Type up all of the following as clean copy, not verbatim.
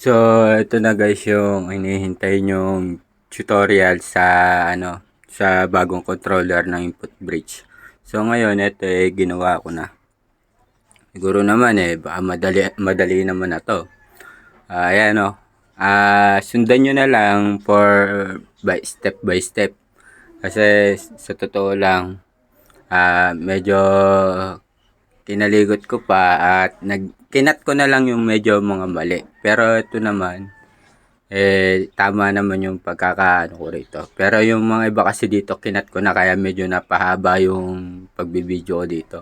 So, ito na guys yung hinihintay nyong tutorial sa sa bagong controller ng input bridge. So, ngayon ito ginawa ko na. Siguro naman baka madali naman na to. Ayan o. Sundan nyo na lang by step. Kasi sa totoo lang, medyo kinaligot ko pa at kinat ko na lang yung medyo mga mali. Pero ito naman, tama naman yung pagkakaano ko rito. Pero yung mga iba kasi dito, kinat ko na kaya medyo napahaba yung pagbibideo ko dito.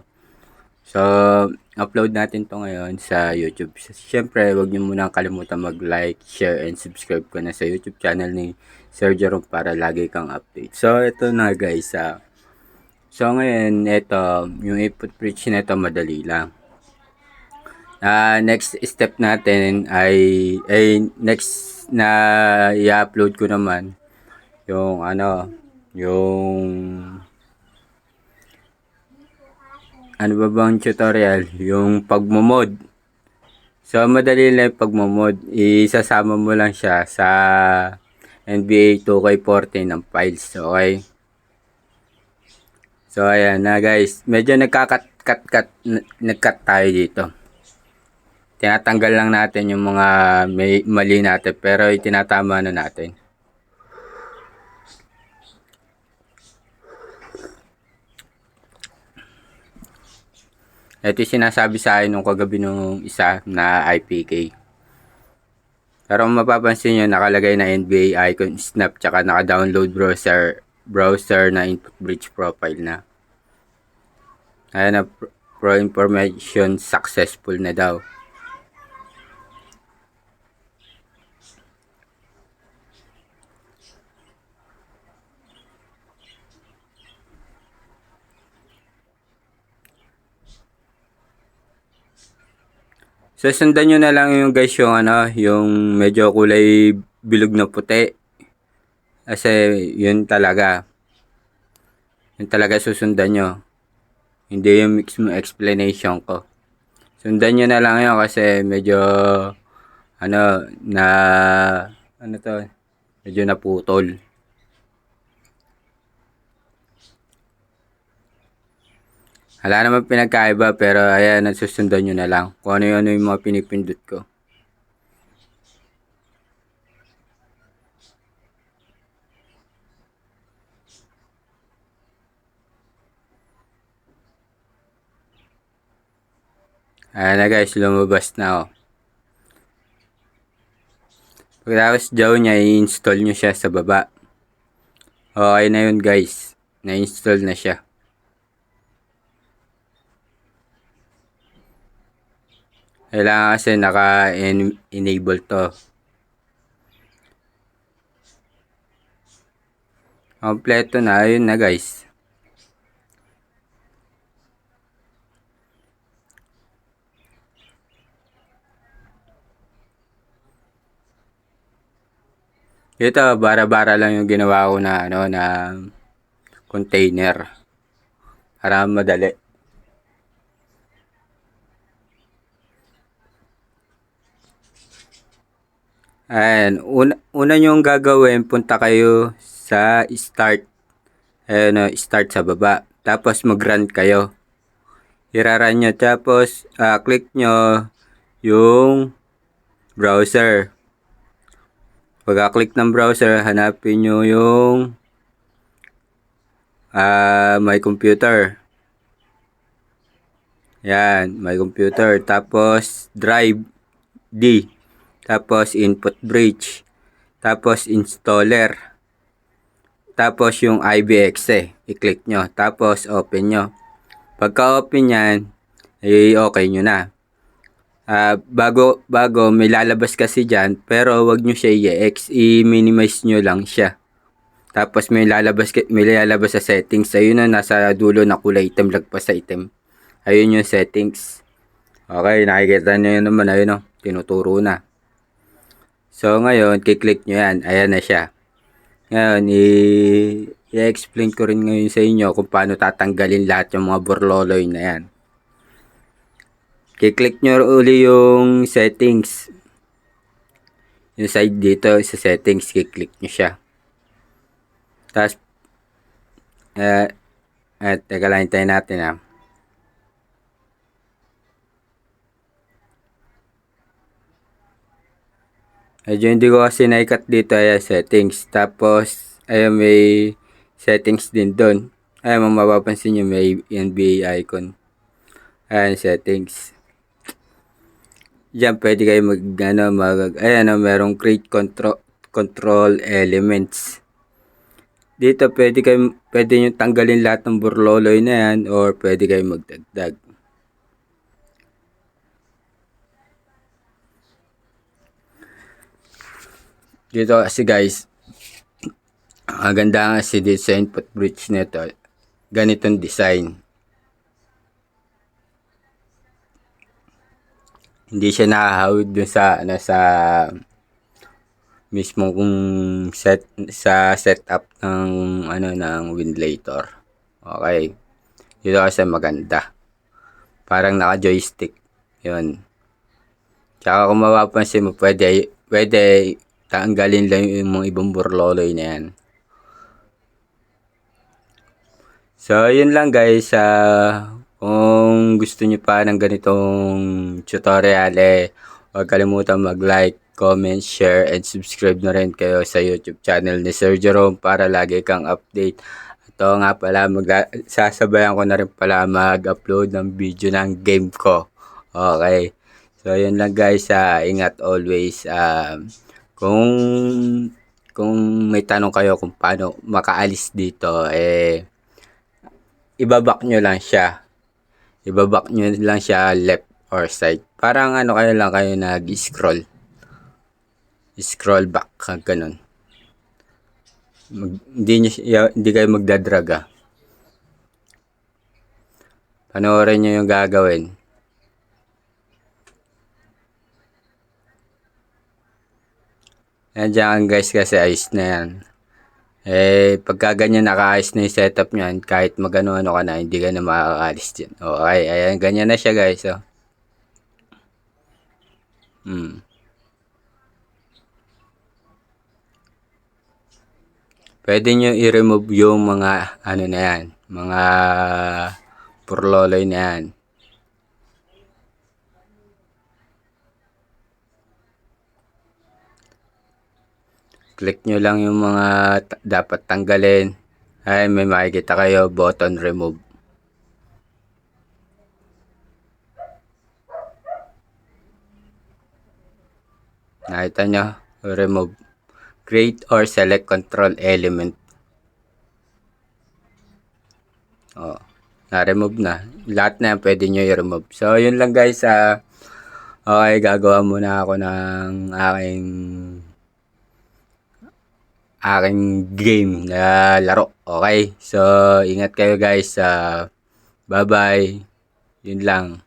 So, upload natin to ngayon sa YouTube. Siyempre, huwag nyo muna kalimutan mag-like, share, and subscribe ko na sa YouTube channel ni Sir Jerome para lagi kang update. So, ito na guys. So, ngayon, ito, yung input bridge na ito, madali lang. Next step natin ay next na i-upload ko naman yung ano ba bang tutorial, yung pagmomod. So madali lang yung pagmomod, isasama mo lang siya sa NBA 2K14 ng files, okay? So ayan na guys, medyo nagka-cut tayo dito. Tinatanggal lang natin yung mga mali natin pero itinatama na natin. Ito yung sinasabi sa akin nung kagabi nung isa na IPK. Pero kung mapapansin nyo, nakalagay na NBA icon snap tsaka naka-download browser na input bridge profile na. Ayan na, pro information successful na daw. So, sundan nyo na lang yung guys yung yung medyo kulay bilog na puti. Kasi yun talaga. Yun talaga susundan nyo. Hindi yung mix mo explanation ko. Sundan nyo na lang yun kasi medyo medyo naputol. Wala naman pinagkaiba pero ayan, nasusundan nyo na lang kung ano yung mga pinipindot ko. Ayan na guys, lumabas na Pagkatapos dyan niya, i-install nyo siya sa baba. Okay na yun guys, na-install na siya. Kailangan kasi naka-enable to. Kompleto na, ayun na guys. Ito, bara-bara lang yung ginawa ko na na container para madali. Ayan, una nyong gagawin, punta kayo sa start. Ayan, start sa baba. Tapos mag-run kayo. Iraran nyo. Tapos, click nyo yung browser. Pagka-click ng browser, hanapin nyo yung my computer. Yan, my computer. Tapos, drive D. Tapos, input bridge. Tapos, installer. Tapos, yung IBexe. I-click nyo. Tapos, open nyo. Pagka-open yan, okay nyo na. Bago may lalabas kasi dyan, pero wag nyo siya i-minimize nyo lang siya. Tapos, may lalabas sa settings. Ayun na, nasa dulo na kulay item, lagpas sa item. Ayun yung settings. Okay, nakikita nyo yun naman. Ayun tinuturo na. So, ngayon, kiklik nyo yan. Ayan na siya. Ngayon, i-explain ko rin ngayon sa inyo kung paano tatanggalin lahat yung mga burloloy na yan. Kiklik nyo uli yung settings. yung side dito sa settings, i-click nyo siya. Tapos, teka lang, hintayin natin ha. Medyo hindi ko kasi naikat dito, ayan, settings. Tapos, ayan, may settings din doon. Ayan, mapapansin nyo, may NBA icon. Ayan, settings. Diyan, pwede kayo ayan, merong create control elements. Dito, pwede nyo tanggalin lahat ng burloloy na yan, or pwede kayo magdagdag. Dito kasi guys, ang ganda kasi dito sa input bridge nito, ganitong design. Hindi siya nakahawid dun sa mismo kung setup ng ng Windlator. Okay. Dito kasi maganda. Parang naka-joystick. 'Yun. Tsaka kung mapapansin mo, pwede tanggalin lang yung mga ibang burloloy na yan. So, yun lang guys. Kung gusto nyo pa ng ganitong tutorial, huwag kalimutan mag-like, comment, share, and subscribe na rin kayo sa YouTube channel ni Sir Jerome para lagi kang update. Ito nga pala, sasabayan ko na rin pala mag-upload ng video ng game ko. Okay. So, yun lang guys. Ingat always. Kung may tanong kayo kung paano makaalis dito, ibabak nyo lang siya. Ibabak nyo lang siya left or side. Parang kayo nag-scroll. Scroll back, ganun. Hindi kayo magdadrag. Panoorin nyo yung gagawin. Yan dyan guys, kasi ayos na yan. Pagka ganyan nakaayos na yung setup nyan, kahit magano-ano ka na, hindi ka na makakaalis dyan. Okay, ayan, ganyan na siya guys. Pwede nyo i-remove yung mga na yan, mga purloloy na yan. Click nyo lang yung mga dapat tanggalin. Ay, may makikita kayo, button remove. Nakita nyo, remove. Create or select control element. Na-remove na. Lahat na yan pwede nyo i-remove. So, yun lang guys. Okay, gagawa muna ako ng aking game na laro. Okay? So, ingat kayo guys. Bye-bye. Yun lang.